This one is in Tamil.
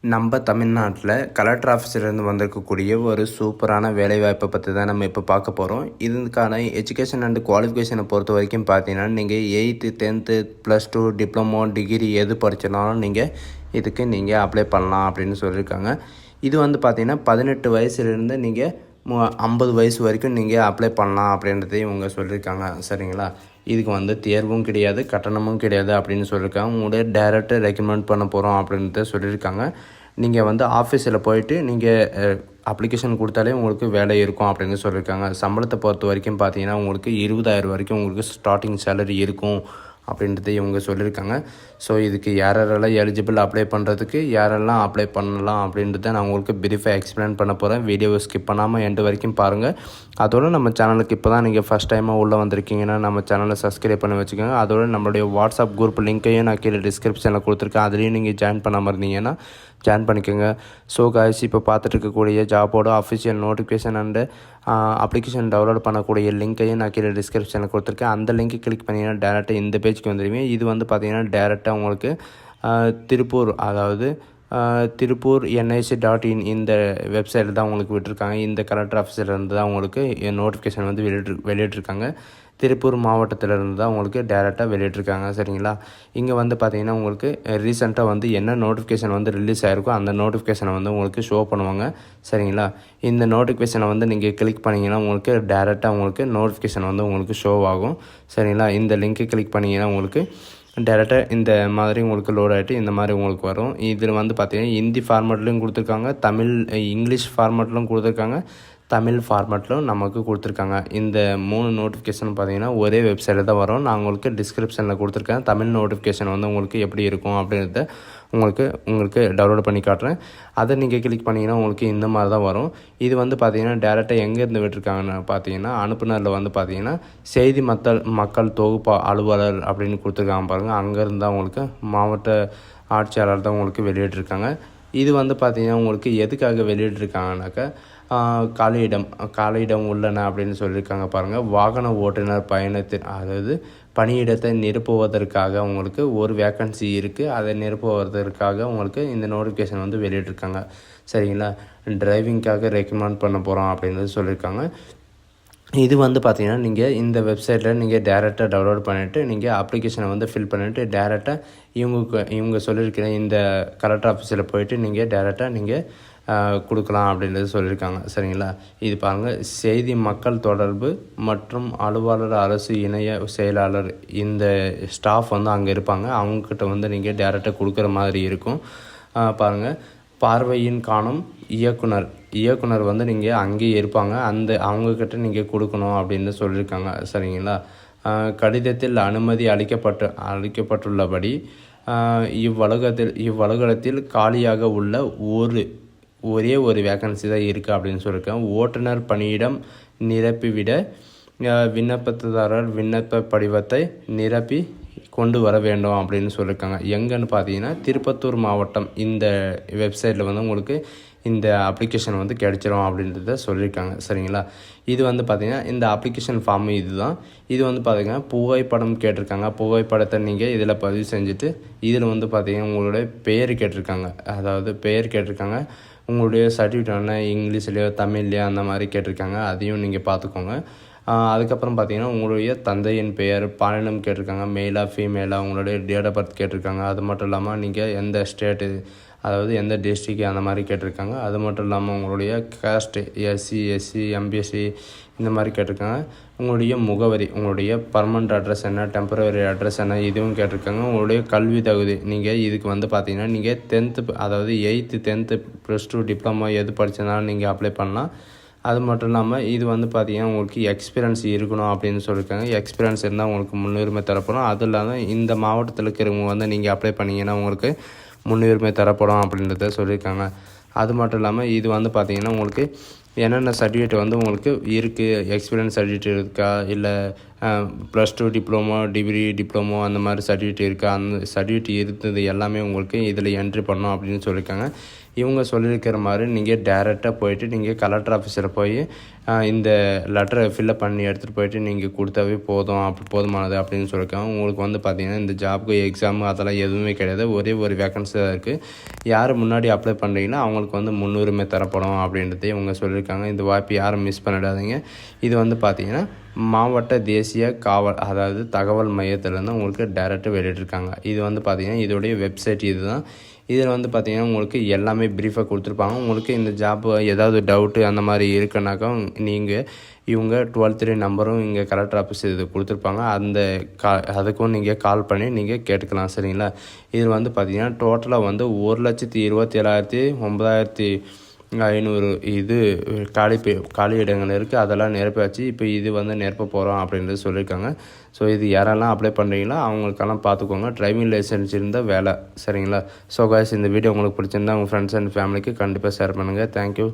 நம்ம தமிழ்நாட்டில் கலெக்டர் ஆஃபீஸிலேருந்து வந்திருக்கக்கூடிய ஒரு சூப்பரான வேலைவாய்ப்பை பற்றி தான் நம்ம இப்போ பார்க்க போகிறோம். இதுக்கான எஜுகேஷன் அண்ட் குவாலிஃபிகேஷனை பொறுத்த வரைக்கும் பார்த்தீங்கன்னா, நீங்கள் 8th 10th +2 டிப்ளமோ டிகிரி எது படிச்சினாலும் இதுக்கு அப்ளை பண்ணலாம் அப்படின்னு சொல்லியிருக்காங்க. இது வந்து பார்த்தீங்கன்னா 18 வயசுலேருந்து நீங்கள் 50 வயசு வரைக்கும் நீங்கள் அப்ளை பண்ணலாம் அப்படின்றதையும் இவங்க சொல்லியிருக்காங்க. சரிங்களா? இதுக்கு வந்து தேர்வும் கிடையாது, கட்டணமும் கிடையாது அப்படின்னு சொல்லியிருக்காங்க. உங்களுடைய டைரெக்டாக ரெக்கமெண்ட் பண்ண போகிறோம் அப்படின்றத சொல்லியிருக்காங்க. நீங்கள் வந்து ஆஃபீஸில் போயிட்டு நீங்கள் அப்ளிகேஷன் கொடுத்தாலே உங்களுக்கு வேலை இருக்கும் அப்படின்னு சொல்லியிருக்காங்க. சம்பளத்தை பொறுத்த வரைக்கும் பார்த்தீங்கன்னா உங்களுக்கு 20,000 வரைக்கும் உங்களுக்கு ஸ்டார்டிங் சேலரி இருக்கும் அப்படின்றத இவங்க சொல்லியிருக்காங்க. ஸோ இதுக்கு யாரெல்லாம் எலிஜிபிள் அப்ளை பண்ணுறதுக்கு யாரெல்லாம் அப்ளை பண்ணலாம் அப்படின்றத நான் உங்களுக்கு பிரீஃபாக எக்ஸ்பிளைன் பண்ண போகிறேன். வீடியோவை ஸ்கிப் பண்ணாமல் எண்டு வரைக்கும் பாருங்கள். அதோடு நம்ம சேனலுக்கு இப்போ தான் நீங்கள் ஃபஸ்ட் டைமாக உள்ளே வந்திருக்கீங்கன்னா நம்ம சேனலை சப்ஸ்கிரைப் பண்ணி வச்சுக்கோங்க. அதோடு நம்மளுடைய வாட்ஸ்அப் குரூப் லிங்க்கையும் நான் கீழே டிஸ்கிரிப்ஷனில் கொடுத்துருக்கேன். அதுலேயும் நீங்கள் ஜாயின் பண்ணாமல் இருந்தீங்கன்னா ஜாயின் பண்ணிக்கோங்க. ஸோ காய்ஸ், இப்போ பார்த்துட்டு இருக்கக்கூடிய ஜாபோட official notification and application download பண்ணக்கூடிய லிங்க்கையும் நான் கீழே டிஸ்கிரிப்ஷனில் கொடுத்துருக்கேன். அந்த லிங்க்கை கிளிக் பண்ணிங்கன்னா டேரெக்டாக இந்த பேஜ்க்கு வந்துடுவீங்க. இது வந்து பார்த்திங்கன்னா டேரெக்டாக உங்களுக்கு திருப்பூர், அதாவது திருப்பூர் NIC.in இந்த வெப்சைட்டில் தான் உங்களுக்கு விட்டுருக்காங்க. இந்த கலெக்டர் ஆஃபீஸிலேருந்து தான் உங்களுக்கு நோட்டிஃபிகேஷன் வந்து வெளியிட்ருக்காங்க. திருப்பூர் மாவட்டத்திலேருந்து தான் உங்களுக்கு டேரெக்டாக வெளியிட்ருக்காங்க. சரிங்களா? இங்கே வந்து பார்த்திங்கன்னா உங்களுக்கு ரீசெண்டாக வந்து என்ன நோட்டிஃபிகேஷன் வந்து ரிலீஸ் ஆகிருக்கோ அந்த நோட்டிஃபிகேஷனை வந்து உங்களுக்கு ஷோ பண்ணுவாங்க. சரிங்களா? இந்த நோட்டிஃபிகேஷனை வந்து நீங்கள் கிளிக் பண்ணிங்கன்னா உங்களுக்கு டேரெக்டாக உங்களுக்கு நோட்டிஃபிகேஷன் வந்து உங்களுக்கு ஷோ ஆகும். சரிங்களா? இந்த லிங்க்கை கிளிக் பண்ணிங்கன்னா உங்களுக்கு டேரெக்டாக இந்த மாதிரி உங்களுக்கு லோட் ஆகிட்டு இந்த மாதிரி உங்களுக்கு வரும். இதில் வந்து பார்த்திங்கன்னா ஹிந்தி ஃபார்மேட்லையும் கொடுத்துருக்காங்க, இங்கிலீஷ் ஃபார்மேட்லையும் கொடுத்துருக்காங்க, தமிழ் ஃபார்மேட்லும் நமக்கு கொடுத்துருக்காங்க. இந்த 3 நோட்டிஃபிகேஷன் பார்த்திங்கன்னா ஒரே வெப்சைட்டில் தான் வரும். நான் உங்களுக்கு டிஸ்கிரிப்ஷனில் கொடுத்துருக்கேன். தமிழ் நோட்டிஃபிகேஷன் வந்து உங்களுக்கு எப்படி இருக்கும் அப்படின்றத உங்களுக்கு டவுன்லோட் பண்ணி காட்டுறேன். அதை நீங்கள் கிளிக் பண்ணிங்கன்னா உங்களுக்கு இந்த மாதிரி தான் வரும். இது வந்து பார்த்திங்கன்னா டேரெக்டாக எங்கேருந்து விட்டுருக்காங்கன்னு பார்த்தீங்கன்னா அனுப்புனரில் வந்து பார்த்திங்கன்னா செய்தி மக்கள் தொகுப்பு அலுவலர் அப்படின்னு கொடுத்துருக்காங்க பாருங்கள். அங்கேருந்து தான் உங்களுக்கு மாவட்ட ஆட்சியாளர் தான் உங்களுக்கு வெளியிட்ருக்காங்க. இது வந்து பார்த்திங்கன்னா உங்களுக்கு எதுக்காக வெளியிட்ருக்காங்கனாக்கா காலியிடம் உள்ளன அப்படின்னு சொல்லியிருக்காங்க பாருங்கள். வாகன ஓட்டுநர் அதாவது பணியிடத்தை நிரப்புவதற்காக உங்களுக்கு ஒரு வேக்கன்சி இருக்குது. அதை நிரப்புவதற்காக உங்களுக்கு இந்த நோட்டிஃபிகேஷன் வந்து வெளியிட்ருக்காங்க. சரிங்களா? டிரைவிங்காக ரெக்கமெண்ட் பண்ண போகிறோம் அப்படின்றது சொல்லியிருக்காங்க. இது வந்து பார்த்திங்கன்னா நீங்கள் இந்த வெப்சைட்டில் நீங்கள் டேரெக்டாக டவுன்லோட் பண்ணிவிட்டு நீங்கள் அப்ளிகேஷனை வந்து ஃபில் பண்ணிவிட்டு டேரெக்டாக இவங்க சொல்லியிருக்கிற இந்த கலெக்டர் ஆஃபீஸில் போயிட்டு நீங்கள் டேரெக்டாக நீங்கள் கொடுக்கலாம் அப்படின்றது சொல்லியிருக்காங்க. சரிங்களா? இது பாருங்கள், செய்தி மக்கள் தொடர்பு மற்றும் அலுவலர் அரசு இணைய செயலாளர் இந்த ஸ்டாஃப் வந்து அங்கே இருப்பாங்க. அவங்கக்கிட்ட வந்து நீங்கள் டேரெக்டாக கொடுக்குற மாதிரி இருக்கும். பாருங்கள், பார்வையின் காணும் இயக்குனர் வந்து நீங்கள் அங்கேயே இருப்பாங்க. அவங்கக்கிட்ட நீங்கள் கொடுக்கணும் அப்படின்னு சொல்லியிருக்காங்க. சரிங்களா? கடிதத்தில் அனுமதி அளிக்கப்பட்டுள்ளபடி இவ்வலுவலகத்தில் காலியாக உள்ள ஒரே ஒரு வேக்கன்சி தான் இருக்குது அப்படின்னு சொல்லியிருக்கேன். ஓட்டுநர் பணியிடம் நிரப்பிவிட விண்ணப்பதாரர் விண்ணப்ப படிவத்தை நிரப்பி கொண்டு வர வேண்டும் அப்படின்னு சொல்லியிருக்காங்க. எங்கன்னு பார்த்தீங்கன்னா திருப்பத்தூர் மாவட்டம். இந்த வெப்சைட்டில் வந்து உங்களுக்கு இந்த அப்ளிகேஷன் வந்து கிடைச்சிரும் அப்படின்றத சொல்லியிருக்காங்க. சரிங்களா? இது வந்து பார்த்திங்கன்னா இந்த அப்ளிகேஷன் ஃபார்மு இது வந்து பார்த்திங்கன்னா புகைப்படம் கேட்டிருக்காங்க. புகைப்படத்தை நீங்கள் இதில் பதிவு செஞ்சுட்டு இதில் வந்து பார்த்திங்கன்னா உங்களுடைய பெயர் கேட்டிருக்காங்க. அதாவது பெயர் கேட்டிருக்காங்க. உங்களுடைய சர்டிஃபிகேட் இங்கிலீஷ்லேயோ தமிழ்லையோ அந்த மாதிரி கேட்டிருக்காங்க. அதையும் நீங்கள் பார்த்துக்கோங்க. அதுக்கப்புறம் பார்த்திங்கன்னா உங்களுடைய தந்தையின் பெயர், பாலினம் கேட்டிருக்காங்க, மேலா ஃபீமேலா, உங்களுடைய டேட் ஆஃப் பர்த் கேட்டிருக்காங்க. அது மட்டும் இல்லாமல் நீங்கள் எந்த ஸ்டேட்டு, அதாவது எந்த டிஸ்ட்ரிக்ட் அந்த மாதிரி கேட்டிருக்காங்க. அது மட்டும் இல்லாமல் உங்களுடைய காஸ்ட்டு SC SC MBC இந்த மாதிரி கேட்டிருக்காங்க. உங்களுடைய முகவரி, உங்களுடைய பர்மனண்ட் அட்ரஸ் என்ன, டெம்பரவரி அட்ரஸ் என்ன, இதுவும் கேட்டிருக்காங்க. உங்களுடைய கல்வி தகுதி, நீங்கள் இதுக்கு வந்து பார்த்திங்கன்னா நீங்கள் 10th, அதாவது 8th 10th +2 டிப்ளமோ எது படித்தனாலும் நீங்கள் அப்ளை பண்ணலாம். அது மட்டும் இல்லாமல் இது வந்து பார்த்திங்கன்னா உங்களுக்கு எக்ஸ்பீரியன்ஸ் இருக்கணும் அப்படின்னு சொல்லியிருக்காங்க. எக்ஸ்பீரியன்ஸ் இருந்தால் உங்களுக்கு முன்னுரிமை தரப்படும். அதுவும் இல்லாமல் இந்த மாவட்டத்தில் இருக்கிறவங்க வந்து நீங்கள் அப்ளை பண்ணிங்கன்னா உங்களுக்கு முன்னுரிமை தரப்படும் அப்படின்றத சொல்லியிருக்காங்க. அது மட்டும் இல்லாமல் இது வந்து பார்த்திங்கன்னா உங்களுக்கு என்னென்ன சர்டிஃபிகேட் வந்து உங்களுக்கு இருக்குது, எக்ஸ்பீரியன்ஸ் சர்டிஃபிகேட் இருக்கா, இல்லை +2 டிப்ளமோ, டிப்ளமோ அந்த மாதிரி சர்டிஃபிகேட் இருக்குது. அந்த சர்டிஃபிகேட் இருந்தது எல்லாமே உங்களுக்கு இதில் என்ட்ரி பண்ணணும் அப்படின்னு சொல்லியிருக்காங்க. இவங்க சொல்லியிருக்கிற மாதிரி நீங்கள் டேரெக்டாக போயிட்டு நீங்கள் கலெக்டர் ஆஃபீஸில் போய் இந்த லெட்டரை ஃபில்லப் பண்ணி எடுத்துகிட்டு போயிட்டு நீங்கள் கொடுத்தாவே போதுமானது அப்படின்னு சொல்லியிருக்காங்க. உங்களுக்கு வந்து பார்த்திங்கன்னா இந்த ஜாபுக்கு எக்ஸாமு அதெல்லாம் எதுவுமே கிடையாது. ஒரே ஒரு வேக்கன்சி தான் இருக்குது. யார் முன்னாடி அப்ளை பண்ணுறீங்களோ அவங்களுக்கு வந்து முன்னுரிமை தரப்படும் அப்படின்றதே இவங்க சொல்லியிருக்காங்க. இந்த வாய்ப்பு யாரும் மிஸ் பண்ணிடாதீங்க. இது வந்து பார்த்திங்கன்னா மாவட்ட தேசிய காவல் அதாவது தகவல் மையத்திலேருந்து உங்களுக்கு டேரெக்டாக வெளியிட்டிருக்காங்க. இது வந்து பார்த்திங்கன்னா இதோடைய வெப்சைட் இது தான். இதில் வந்து பார்த்திங்கன்னா உங்களுக்கு எல்லாமே ப்ரீஃபாக கொடுத்துருப்பாங்க. உங்களுக்கு இந்த ஜாப் ஏதாவது டவுட்டு அந்த மாதிரி இருக்குன்னாக்கா நீங்கள் இவங்க 12 நம்பரும் இங்கே கலெக்டர் ஆஃபீஸ் இது கொடுத்துருப்பாங்க. அதுக்கும் நீங்கள் கால் பண்ணி நீங்கள் கேட்டுக்கலாம். சரிங்களா? இதில் வந்து பார்த்திங்கன்னா டோட்டலாக வந்து 1,27,900 இது காலி இடங்கள் இருக்குது. அதெல்லாம் நிரப்பாச்சு. இப்போ இது வந்து நிரப்ப போகிறோம் அப்படின்றது சொல்லியிருக்காங்க. ஸோ இது யாரெல்லாம் அப்ளை பண்ணுறீங்களோ அவங்களுக்கெல்லாம் பார்த்துக்கோங்க. டிரைவிங் லைசன்ஸ் இருந்தால் வேலை. சரிங்களா? ஸோ காய்ஸ், இந்த வீடியோ உங்களுக்கு பிடிச்சிருந்தா உங்கள் ஃப்ரெண்ட்ஸ் அண்ட் ஃபேமிலிக்கு கண்டிப்பாக ஷேர் பண்ணுங்கள். தேங்க்யூ.